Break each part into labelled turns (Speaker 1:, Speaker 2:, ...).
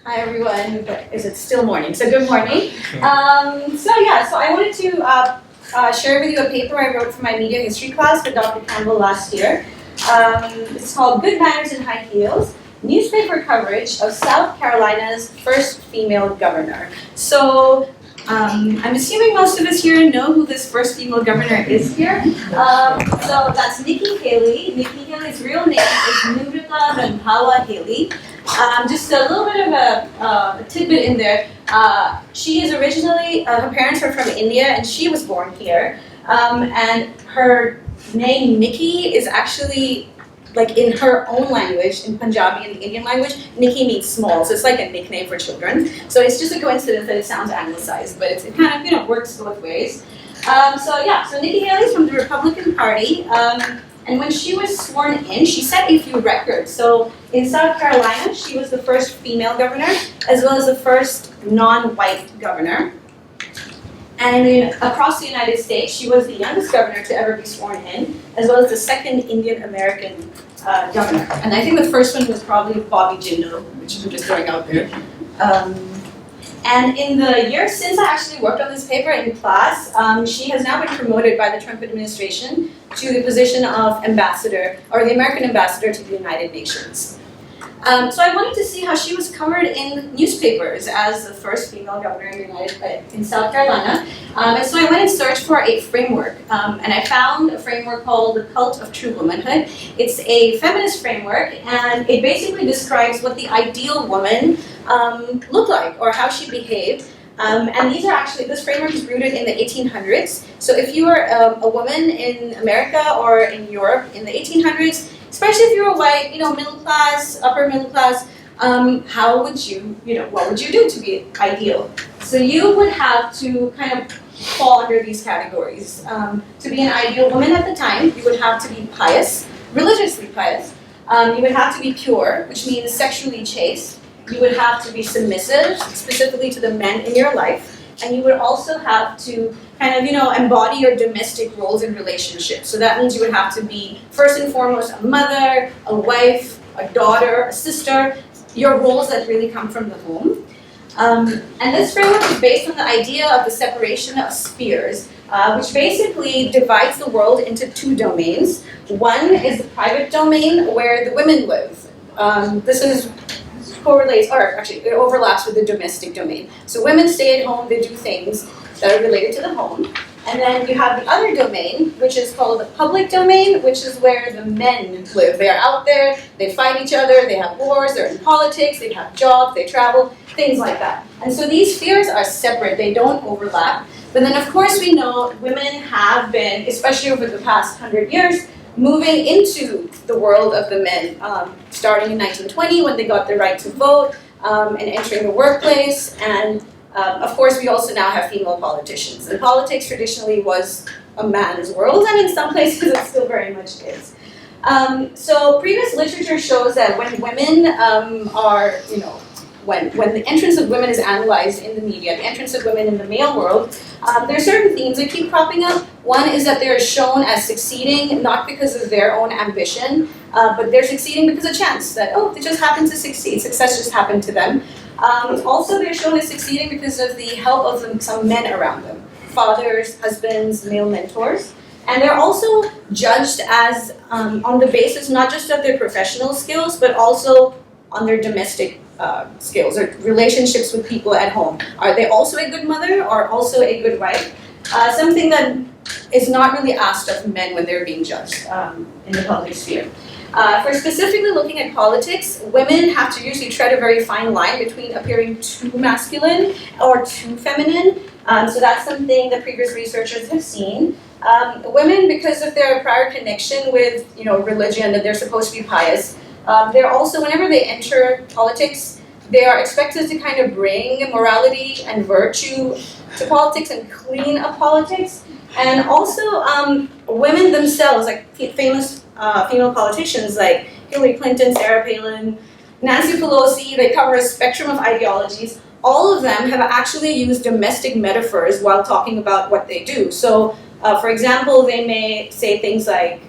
Speaker 1: Hi everyone, is it still morning? So good morning. So I wanted to share with you a paper I wrote for my media history class with Dr. Campbell last year. It's called Good Manners in High Heels, Newspaper Coverage of South Carolina's First Female Governor. So I'm assuming most of us here know who this first female governor is here. So that's Nikki Haley. Nikki Haley's real name is Nurita Randhawa Haley. Just a little bit of a tidbit in there. She is originally, her parents are from India and she was born here. And her name Nikki is actually, like in her own language, in Punjabi and the Indian language, Nikki means small, so it's like a nickname for children. So it's just a coincidence that it sounds anglicized, but it kind of works both ways. So Nikki Haley's from the Republican Party, and when she was sworn in, she set a few records. So in South Carolina, she was the first female governor, as well as the first non-white governor. And across the United States, she was the youngest governor to ever be sworn in, as well as the second Indian American governor. And I think the first one was probably Bobby Jindal, which I'm just throwing out there. And in the years since I actually worked on this paper in class, she has now been promoted by the Trump administration to the position of ambassador, or the American ambassador to the United Nations. So I wanted to see how she was covered in newspapers as the first female governor in South Carolina. And so I went and searched for a framework, and I found a framework called The Cult of True Womanhood. It's a feminist framework, and it basically describes what the ideal woman looked like, or how she behaved. And these are actually, this framework is rooted in the 1800s. So if you were a woman in America or in Europe in the 1800s, especially if you're a white, middle class, upper middle class, how would you, what would you do to be ideal? So you would have to kind of fall under these categories. To be an ideal woman at the time, you would have to be pious, religiously pious. You would have to be pure, which means sexually chaste. You would have to be submissive, specifically to the men in your life. And you would also have to kind of, embody your domestic roles in relationships. So that means you would have to be, first and foremost, a mother, a wife, a daughter, a sister, your roles that really come from the home. And this framework is based on the idea of the separation of spheres, which basically divides the world into two domains. One is the private domain where the women live. This correlates, or actually it overlaps with the domestic domain. So women stay at home, they do things that are related to the home. And then you have the other domain, which is called the public domain, which is where the men live. They are out there, they fight each other, they have wars, they're in politics, they have jobs, they travel, things like that. And so these spheres are separate, they don't overlap. But then of course we know women have been, especially over the past 100 years, moving into the world of the men, starting in 1920 when they got the right to vote and entering the workplace. And of course, we also now have female politicians. And politics traditionally was a man's world, and in some places it still very much is. So previous literature shows that when women when the entrance of women is analyzed in the media, the entrance of women in the male world, there are certain themes that keep cropping up. One is that they're shown as succeeding, not because of their own ambition, but they're succeeding because of chance, that, they just happen to succeed, success just happened to them. Also, they're shown as succeeding because of the help of some men around them, fathers, husbands, male mentors. And they're also judged as on the basis not just of their professional skills, but also on their domestic skills or relationships with people at home. Are they also a good mother or also a good wife? Something that is not really asked of men when they're being judged in the public sphere. For specifically looking at politics, women have to usually tread a very fine line between appearing too masculine or too feminine. So that's something that previous researchers have seen. Women, because of their prior connection with religion, that they're supposed to be pious, they're also, whenever they enter politics, they are expected to kind of bring morality and virtue to politics and clean up politics. And also, women themselves, like famous female politicians like Hillary Clinton, Sarah Palin, Nancy Pelosi, they cover a spectrum of ideologies. All of them have actually used domestic metaphors while talking about what they do. So, for example, they may say things like,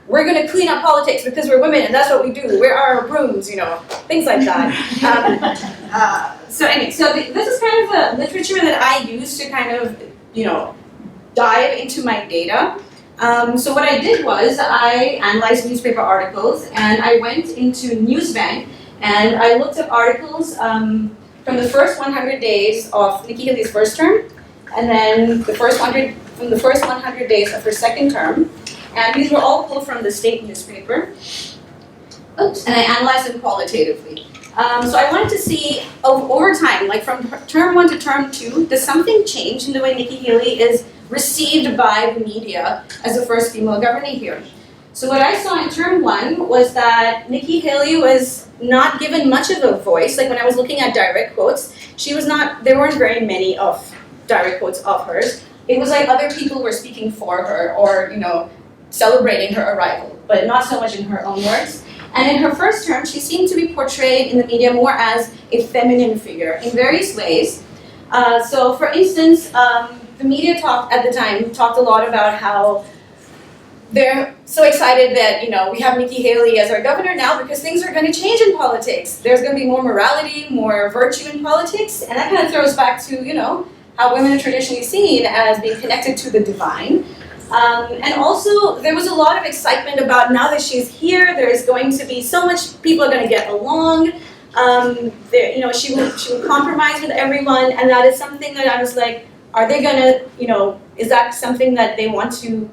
Speaker 1: we're going to clean up politics because we're women and that's what we do. We're our brooms, things like that. So this is kind of the literature that I use to kind of, dive into my data. So what I did was I analyzed newspaper articles and I went into Newsbank and I looked up articles from the first 100 days of Nikki Haley's first term and then from the first 100 days of her second term. And these were all pulled from the state newspaper. Oops, and I analyzed them qualitatively. So I wanted to see over time, like from term 1 to term 2, does something change in the way Nikki Haley is received by the media as the first female governor here? So what I saw in term 1 was that Nikki Haley was not given much of a voice. Like when I was looking at direct quotes, there weren't very many of direct quotes of hers. It was like other people were speaking for her or, celebrating her arrival, but not so much in her own words. And in her first term, she seemed to be portrayed in the media more as a feminine figure in various ways. So for instance, the media at the time talked a lot about how they're so excited that, we have Nikki Haley as our governor now because things are going to change in politics. There's going to be more morality, more virtue in politics. And that kind of throws back to, how women are traditionally seen as being connected to the divine. And also, there was a lot of excitement about now that she's here, there is going to be so much, people are going to get along. She will compromise with everyone, and that is something that I was like, are they going to, is that something that they want to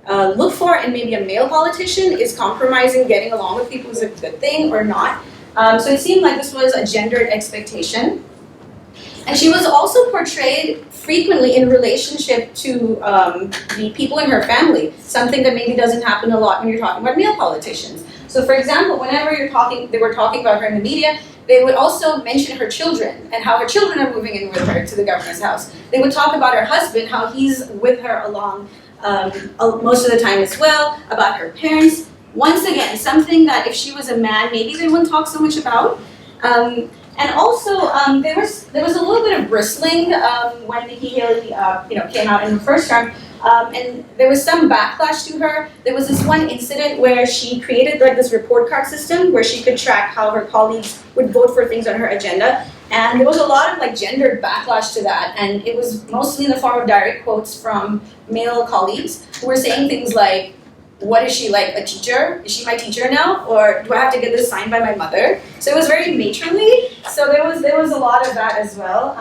Speaker 1: look for in maybe a male politician? Is compromising, getting along with people is a good thing or not? So it seemed like this was a gendered expectation. And she was also portrayed frequently in relationship to the people in her family, something that maybe doesn't happen a lot when you're talking about male politicians. So for example, whenever they were talking about her in the media, they would also mention her children and how her children are moving in with her to the governor's house. They would talk about her husband, how he's with her along most of the time as well, about her parents. Once again, something that if she was a man, maybe they wouldn't talk so much about. And also, there was a little bit of bristling when Nikki Haley, came out in the first term, and there was some backlash to her. There was this one incident where she created like this report card system where she could track how her colleagues would vote for things on her agenda, and there was a lot of like gendered backlash to that, and it was mostly in the form of direct quotes from male colleagues who were saying things like, what is she, like a teacher? Is she my teacher now? Or do I have to get this signed by my mother? So it was very matronly. So there was a lot of that as well.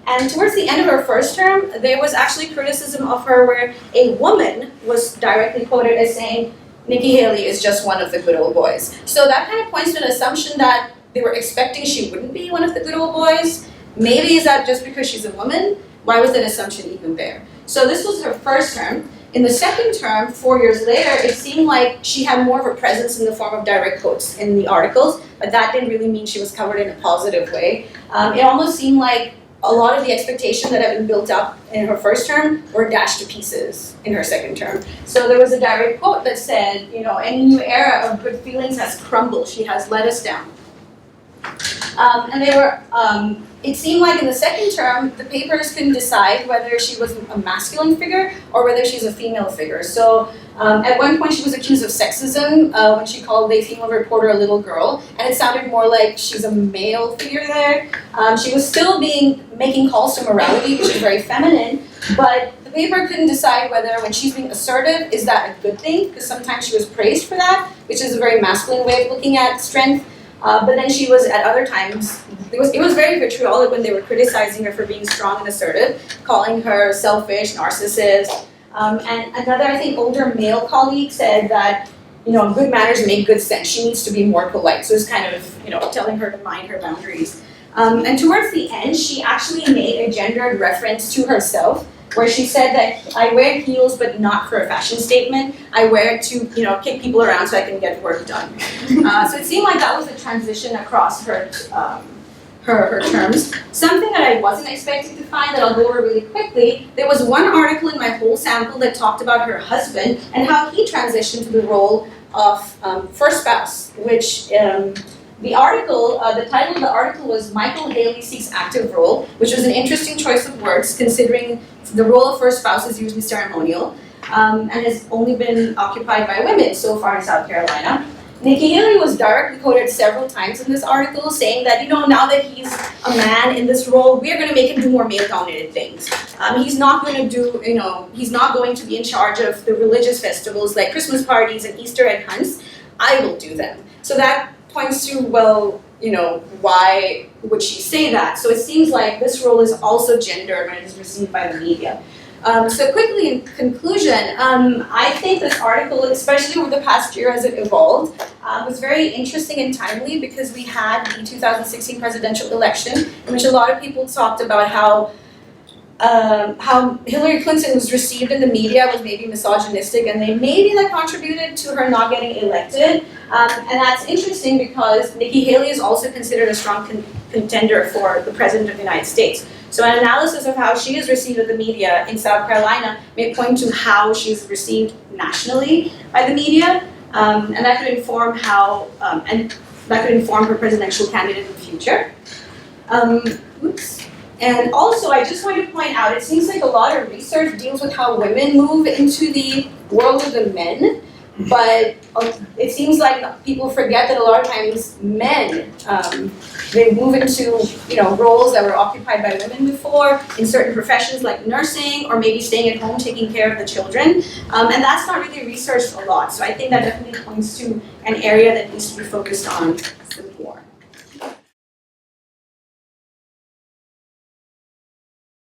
Speaker 1: And towards the end of her first term, there was actually criticism of her where a woman was directly quoted as saying, Nikki Haley is just one of the good old boys. So that kind of points to an assumption that they were expecting she wouldn't be one of the good old boys. Maybe is that just because she's a woman? Why was that assumption even there? So this was her first term. In the second term, 4 years later, it seemed like she had more of a presence in the form of direct quotes in the articles, but that didn't really mean she was covered in a positive way. It almost seemed like a lot of the expectations that had been built up in her first term were dashed to pieces in her second term. So there was a direct quote that said, any new era of good feelings has crumbled. She has let us down. And they were, it seemed like in the second term, the papers couldn't decide whether she was a masculine figure or whether she's a female figure. So at one point she was accused of sexism when she called a female reporter a little girl, and it sounded more like she's a male figure there. She was still making calls to morality, which is very feminine, but the paper couldn't decide whether when she's being assertive, is that a good thing? Because sometimes she was praised for that, which is a very masculine way of looking at strength. But then she was, at other times, it was very vitriolic when they were criticizing her for being strong and assertive, calling her selfish, narcissist. And another, I think, older male colleague said that, good manners make good sense. She needs to be more polite. So it's kind of, telling her to mind her boundaries. And towards the end, she actually made a gendered reference to herself, where she said that I wear heels, but not for a fashion statement. I wear it to, kick people around so I can get work done. So it seemed like that was the transition across her terms. Something that I wasn't expecting to find that I'll go over really quickly, there was one article in my whole sample that talked about her husband and how he transitioned to the role of first spouse, which the title of the article was Michael Haley Seeks Active Role, which was an interesting choice of words considering the role of first spouse is usually ceremonial. and has only been occupied by women so far in South Carolina. Nikki Haley was directly quoted several times in this article saying that, now that he's a man in this role, we are going to make him do more male-dominated things. He's not going to do, he's not going to be in charge of the religious festivals like Christmas parties and Easter egg hunts. I will do them. So that points to, well, why would she say that? So it seems like this role is also gendered when it is received by the media. So quickly, in conclusion, I think this article, especially over the past year as it evolved, was very interesting and timely because we had the 2016 presidential election in which a lot of people talked about how Hillary Clinton was received in the media was maybe misogynistic, and maybe that contributed to her not getting elected. And that's interesting because Nikki Haley is also considered a strong contender for the President of the United States. So an analysis of how she is received in the media in South Carolina may point to how she's received nationally by the media, and that could inform her presidential candidate in the future. And also, I just wanted to point out, it seems like a lot of research deals with how women move into the world of the men, but it seems like people forget that a lot of times men, they move into roles that were occupied by women before in certain professions like nursing or maybe staying at home taking care of the children, and that's not really researched a lot. So I think that definitely points to an area that needs to be focused on.